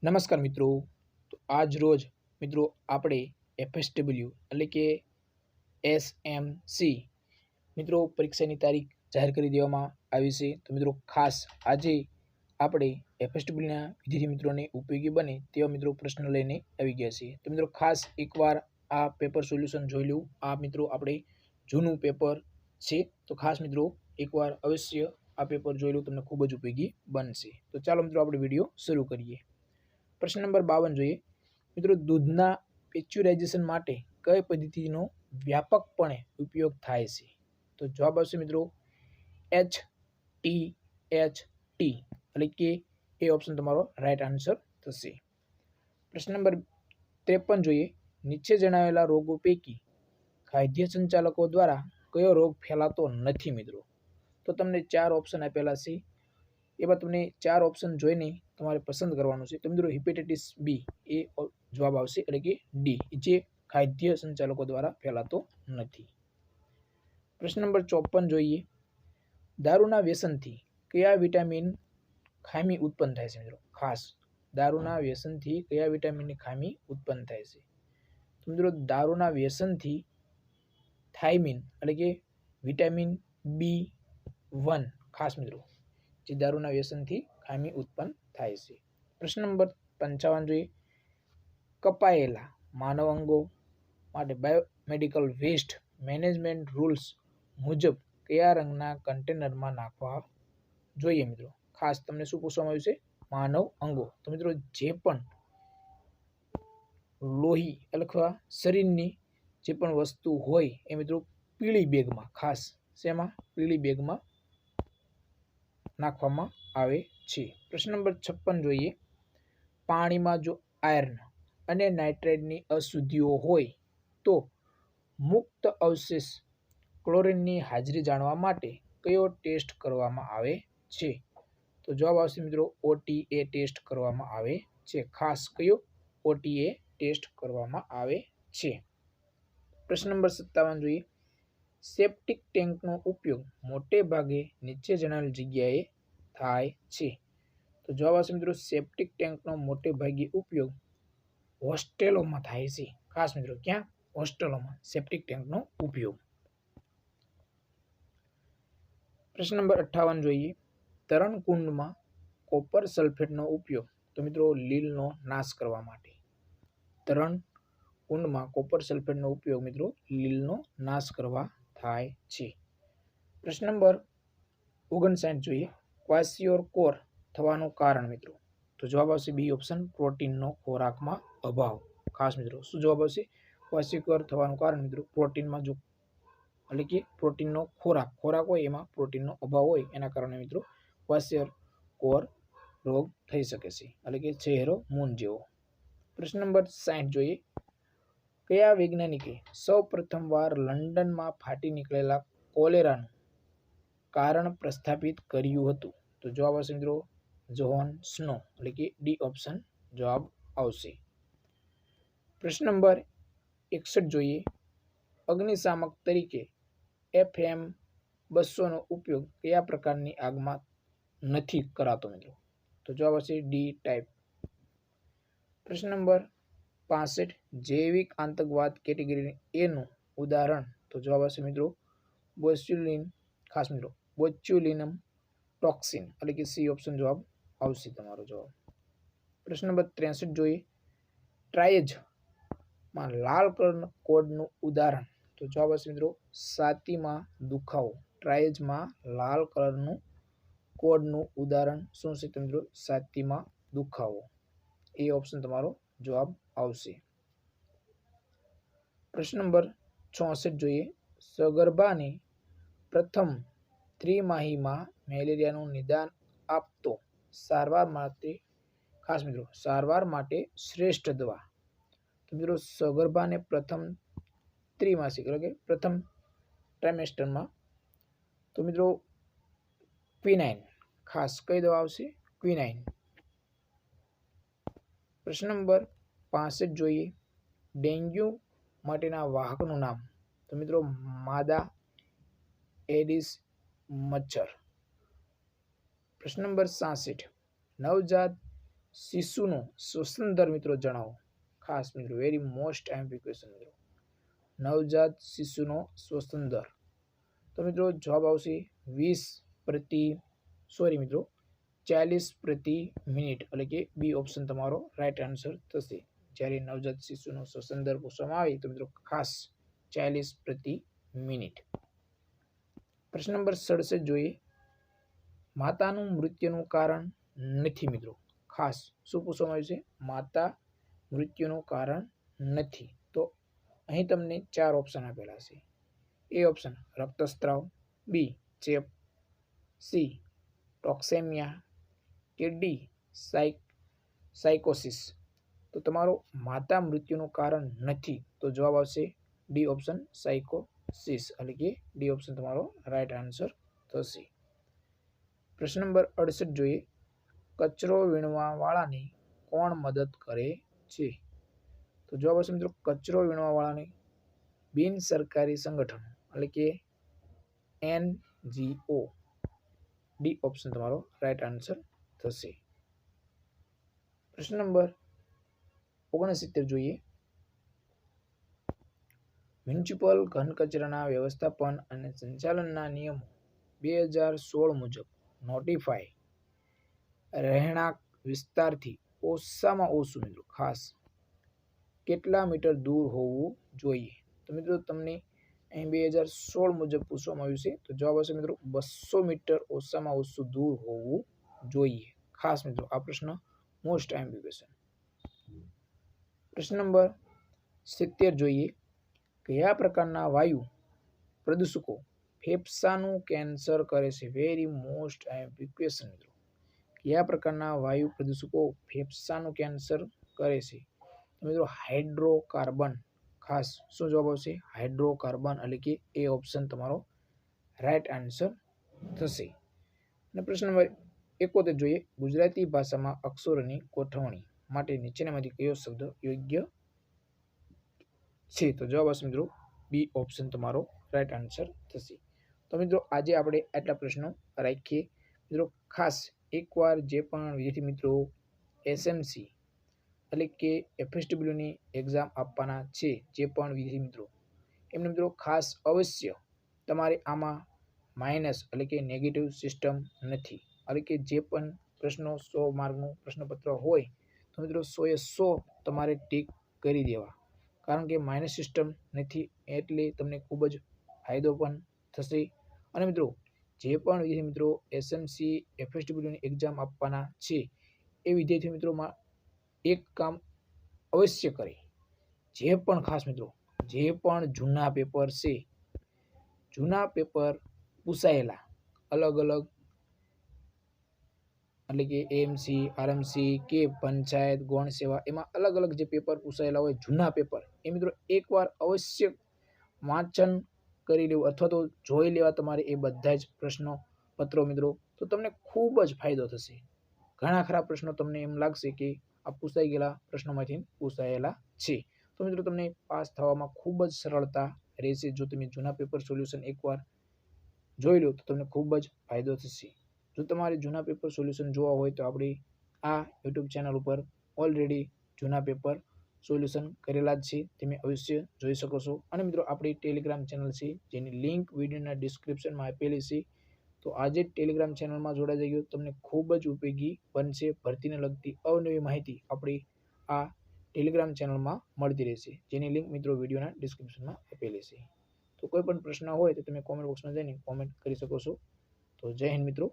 નમસ્કાર મિત્રો. તો આજ રોજ મિત્રો આપણે FSW એટલે કે SMC મિત્રો પરીક્ષાની તારીખ જાહેર કરી દેવામાં આવી છે. તો મિત્રો ખાસ આજે આપણે FSWના વિદ્યાર્થી મિત્રોને ઉપયોગી બને તેવા મિત્રો પ્રશ્ન લઈને આવી ગયા છીએ. તો મિત્રો ખાસ એકવાર આ પેપર સોલ્યુશન જોઈ લો. આ મિત્રો આપણે જૂનું પેપર છે, તો ખાસ મિત્રો એકવાર અવશ્ય આ પેપર જોઈ લો, તમને ખૂબ જ ઉપયોગી બનશે. તો ચાલો મિત્રો આપણે વિડીયો શરૂ કરીએ. પ્રશ્ન નંબર 52 જોઈએ. મિત્રો દૂધના પેસ્ચ્યુરાઇઝેશન માટે કઈ પદ્ધતિનો વ્યાપકપણે ઉપયોગ થાય છે? તો જવાબ આવશે મિત્રો HTHT એટલે કે એ ઓપ્શન તમારો રાઈટ આન્સર થશે. પ્રશ્ન નંબર 53 જોઈએ. નીચે જણાવેલા રોગો પૈકી ખાદ્ય સંચાલકો દ્વારા કયો રોગ ફેલાતો નથી મિત્રો? તો તમને 4 ઓપ્શન આપેલા છે. એમાં તમને 4 ઓપ્શન જોઈને તમારે પસંદ કરવાનું છે. તો મિત્રો હિપેટાઇટિસ બી એ જવાબ આવશે એટલે કે ડી, જે ખાદ્ય સંચાલકો દ્વારા ફેલાતો નથી. પ્રશ્ન નંબર 54 જોઈએ. દારૂના વ્યસનથી કયા વિટામિન ખામી ઉત્પન્ન થાય છે મિત્રો? ખાસ દારૂના વ્યસનથી કયા વિટામિનની ખામી ઉત્પન્ન થાય છે? તો મિત્રો દારૂના વ્યસનથી થાઇમિન એટલે કે વિટામિન B1 ખાસ મિત્રો જે દારૂના વ્યસનથી ખામી ઉત્પન્ન થાય છે. પ્રશ્ન નંબર 55 જોઈએ. કપાયેલા માનવ અંગો માટે બાયોમેડિકલ વેસ્ટ મેનેજમેન્ટ રૂલ્સ મુજબ કયા રંગના કન્ટેનરમાં નાખવા જોઈએ મિત્રો? ખાસ તમને શું પૂછવામાં આવ્યું છે? માનવ અંગો. તો મિત્રો જે પણ લોહી અથવા શરીરની જે પણ વસ્તુ હોય એ મિત્રો પીળી બેગમાં, ખાસ શેમાં? પીળી બેગમાં નાખવામાં આવે છે. પ્રશ્ન નંબર 56 જોઈએ. પાણીમાં જો આયર્ન અને નાઇટ્રેટની અશુદ્ધિઓ હોય તો મુક્ત અવશેષ ક્લોરીનની હાજરી જાણવા માટે કયો ટેસ્ટ કરવામાં આવે છે? તો જવાબ આવશે મિત્રો OTA ટેસ્ટ કરવામાં આવે છે. ખાસ કયો? OTA ટેસ્ટ કરવામાં આવે છે. પ્રશ્ન નંબર 57 જોઈએ. સેપ્ટિક ટેન્કનો ઉપયોગ મોટે ભાગે નીચે જણાવેલ જગ્યાએ થાય છે. તો જવાબ આવશે મિત્રો સેપ્ટિક ટેન્કનો મોટે ભાગે ઉપયોગ હોસ્ટેલોમાં થાય છે. ખાસ મિત્રો ક્યાં? હોસ્ટેલોમાં સેપ્ટિક ટેન્કનો ઉપયોગ. પ્રશ્ન નંબર 58 જોઈએ. તરણકુંડમાં કોપર સલ્ફેટનો ઉપયોગ તો મિત્રો લીલનો નાશ કરવા માટે. તરણકુંડમાં કોપર સલ્ફેટનો ઉપયોગ મિત્રો લીલનો નાશ કરવા થાય છે. પ્રશ્ન નંબર 59 જોઈએ. ક્વાસિયોકોર થવાનું કારણ મિત્રો? તો જવાબ આવશે બી ઓપ્શન પ્રોટીનનો ખોરાકમાં અભાવ. ખાસ મિત્રો શું જવાબ આવશે? ક્વાસિયોકોર થવાનું કારણ મિત્રો પ્રોટીનમાં જો એટલે કે પ્રોટીનનો ખોરાક હોય એમાં પ્રોટીનનો અભાવ હોય એના કારણે મિત્રો ક્વાસિયોકોર રોગ થઈ શકે છે એટલે કે ચહેરો મૂન જેવો. પ્રશ્ન નંબર 60 જોઈએ. કયા વૈજ્ઞાનિકે સૌ પ્રથમવાર લંડનમાં ફાટી નીકળેલા કોલેરાનું કારણ પ્રસ્થાપિત કર્યું હતું? તો જવાબ આવશે મિત્રો જોહન સ્નો એટલે કે ડી ઓપ્શન જવાબ આવશે. પ્રશ્ન નંબર 61 જોઈએ. અગ્નિશામક તરીકે FM200 નો ઉપયોગ કયા પ્રકારની આગમાં નથી કરાતો મિત્રો? તો જવાબ આવશે ડી ટાઈપ. પ્રશ્ન નંબર 65. જૈવિક આતંકવાદ કેટેગરી એ નું ઉદાહરણ? તો જવાબ આવશે મિત્રો બોચ્યુલિન. ખાસ મિત્રો બોચ્યુલિનમ ટોક્સિન એટલે કે સી ઓપ્શન જવાબ આવશે તમારો જવાબ. પ્રશ્ન નંબર 63 જોઈએ. ટ્રાયજમાં લાલ કલર કોડનું ઉદાહરણ? તો જવાબ આવશે મિત્રો છાતીમાં દુખાવો. ટ્રાયજમાં લાલ કલરનું કોડનું ઉદાહરણ શું છે? તો મિત્રો છાતીમાં દુખાવો. એ ઓપ્શન તમારો જવાબ આવશે. પ્રશ્ન નંબર 64 જોઈએ. સગર્ભાની પ્રથમ ત્રિમાહીમાં મેલેરિયાનું નિદાન આપતો સારવાર માટે, ખાસ મિત્રો સારવાર માટે શ્રેષ્ઠ દવા? તો મિત્રો સગર્ભાને પ્રથમ ત્રિમાસિક એટલે કે પ્રથમ ટ્રાઇમેસ્ટરમાં તો મિત્રો ક્વિનાઇન. ખાસ કઈ દવા આવશે? ક્વિનાઇન. પ્રશ્ન નંબર 65 જોઈએ. ડેન્ગ્યુ માટેના વાહકનું નામ? તો મિત્રો માદા એડિસ મચ્છર. પ્રશ્ન નંબર 66. નવજાત શિશુનો શ્વસન દર મિત્રો જણાવો. ખાસ મિત્રો વેરી મોસ્ટ આઈએમપી ક્વેશ્ચન મિત્રો. નવજાત શિશુનો શ્વસન દર. તો મિત્રો જવાબ આવશે 40 પ્રતિ મિનિટ એટલે કે બી ઓપ્શન તમારો રાઈટ આન્સર થશે. જ્યારે નવજાત શિશુનો શ્વસન દર પૂછવામાં આવે તો મિત્રો ખાસ 40 પ્રતિ મિનિટ. પ્રશ્ન નંબર 67 જોઈએ. માતાનું મૃત્યુનું કારણ નથી મિત્રો. ખાસ શું પૂછવામાં આવ્યું છે? માતા મૃત્યુનું કારણ નથી. તો અહીં તમને 4 ઓપ્શન આપેલા છે. એ ઓપ્શન રક્તસ્રાવ, બી ચેપ, સી ટોક્સેમિયા કે ડી સાયકોસિસ. તો તમારો માતા મૃત્યુનું કારણ નથી તો જવાબ આવશે ડી ઓપ્શન સાયકોસિસ એટલે કે ડી ઓપ્શન તમારો રાઈટ આન્સર થશે. પ્રશ્ન નંબર 68 જોઈએ. કચરો વીણવા વાળાને કોણ મદદ કરે છે? તો જવાબ આવશે મિત્રો કચરો વીણવા વાળાને બિન સરકારી સંગઠન એટલે કે NGO. ડી ઓપ્શન તમારો રાઈટ આન્સર થશે. પ્રશ્ન નંબર 69 જોઈએ. મ્યુનિસિપલ ઘન કચરાના વ્યવસ્થાપન અને સંચાલનના નિયમો 2016 મુજબ નોટિફાય રહેણાંક વિસ્તારથી ઓછામાં ઓછું મિત્રો ખાસ કેટલા મીટર દૂર હોવું જોઈએ? તો મિત્રો તમને અહીં 2016 મુજબ પૂછવામાં આવ્યું છે. તો જવાબ આવશે મિત્રો 200 મીટર ઓછામાં ઓછું દૂર હોવું જોઈએ. ખાસ મિત્રો આ પ્રશ્ન મોસ્ટ આઈએમપી ક્વેશ્ચન. પ્રશ્ન નંબર 70 જોઈએ. કયા પ્રકારના વાયુ પ્રદૂષકો ફેફસાનું કેન્સર કરે છે? વેરી મોસ્ટ આઈએમપી ક્વેશ્ચન મિત્રો. કયા પ્રકારના વાયુ પ્રદૂષકો ફેફસાનું કેન્સર કરે છે? મિત્રો હાઇડ્રોકાર્બન. ખાસ શું જવાબ આવશે? હાઇડ્રોકાર્બન એટલે કે એ ઓપ્શન તમારો રાઈટ આન્સર થશે. અને પ્રશ્ન નંબર 71 જોઈએ. ગુજરાતી ભાષામાં અક્ષરોની ગોઠવણી માટે નીચેનામાંથી કયો શબ્દ યોગ્ય છે? તો જવાબ આવશે મિત્રો બી ઓપ્શન તમારો રાઈટ આન્સર થશે. તો મિત્રો આજે આપણે આટલા પ્રશ્નો રાખીએ. મિત્રો ખાસ એકવાર જે પણ વિદ્યાર્થી મિત્રો એસએમસી એટલે કે FSWની એક્ઝામ આપવાના છે જે પણ વિદ્યાર્થી મિત્રો એમને મિત્રો ખાસ અવશ્ય તમારે આમાં માઇનસ એટલે કે નેગેટિવ સિસ્ટમ નથી. એટલે કે જે પણ પ્રશ્નો 100 માર્કનું પ્રશ્નપત્ર હોય તો મિત્રો 100એ 100 તમારે ટીક કરી દેવા. કારણ કે માઇનસ સિસ્ટમ નથી એટલે તમને ખૂબ જ ફાયદો પણ થશે. અને મિત્રો જે પણ વિદ્યાર્થી મિત્રો એસએમસી FSWની એક્ઝામ આપવાના છે એ વિદ્યાર્થી મિત્રોમાં એક કામ અવશ્ય કરે. જે પણ ખાસ મિત્રો જે પણ જૂના પેપર છે, જૂના પેપર પૂછાયેલા અલગ અલગ એટલે કે એએમસી, આરએમસી કે પંચાયત, ગૌણ સેવા એમાં અલગ અલગ જે પેપર પૂછાયેલા હોય જૂના પેપર એ મિત્રો એકવાર અવશ્ય વાંચન કરી લેવું અથવા તો જોઈ લેવા તમારે એ બધા જ પ્રશ્નો પત્રો મિત્રો. તો તમને ખૂબ જ ફાયદો થશે. ઘણા ખરા પ્રશ્નો તમને એમ લાગશે કે આ પૂછાઈ ગયેલા પ્રશ્નોમાંથી પૂછાયેલા છે. તો મિત્રો તમને પાસ થવામાં ખૂબ જ સરળતા રહેશે. જો તમે જૂના પેપર સોલ્યુશન એકવાર જોઈ લો તો તમને ખૂબ જ ફાયદો થશે. જો તમારે જૂના પેપર સોલ્યુશન જોવા હોય તો આપણી આ યુટ્યુબ ચેનલ ઉપર ઓલરેડી જૂના પેપર સોલ્યુશન કરેલા જ છે, તમે અવશ્ય જોઈ શકો છો. અને મિત્રો આપણી ટેલિગ્રામ ચેનલ છે જેની લિંક વિડીયોના ડિસ્ક્રિપ્શનમાં આપેલી છે. તો આજે જ ટેલિગ્રામ ચેનલમાં જોડાઈ જજો. તમને ખૂબ જ ઉપયોગી બનશે. ભરતીને લગતી અવનવી માહિતી આપણી આ ટેલિગ્રામ ચેનલમાં મળતી રહેશે જેની લિંક મિત્રો વિડીયોના ડિસ્ક્રિપ્શનમાં આપેલી છે. તો કોઈ પણ પ્રશ્ન હોય તો તમે કોમેન્ટ બોક્સમાં જઈને કોમેન્ટ કરી શકો છો. તો જય હિન્દ મિત્રો.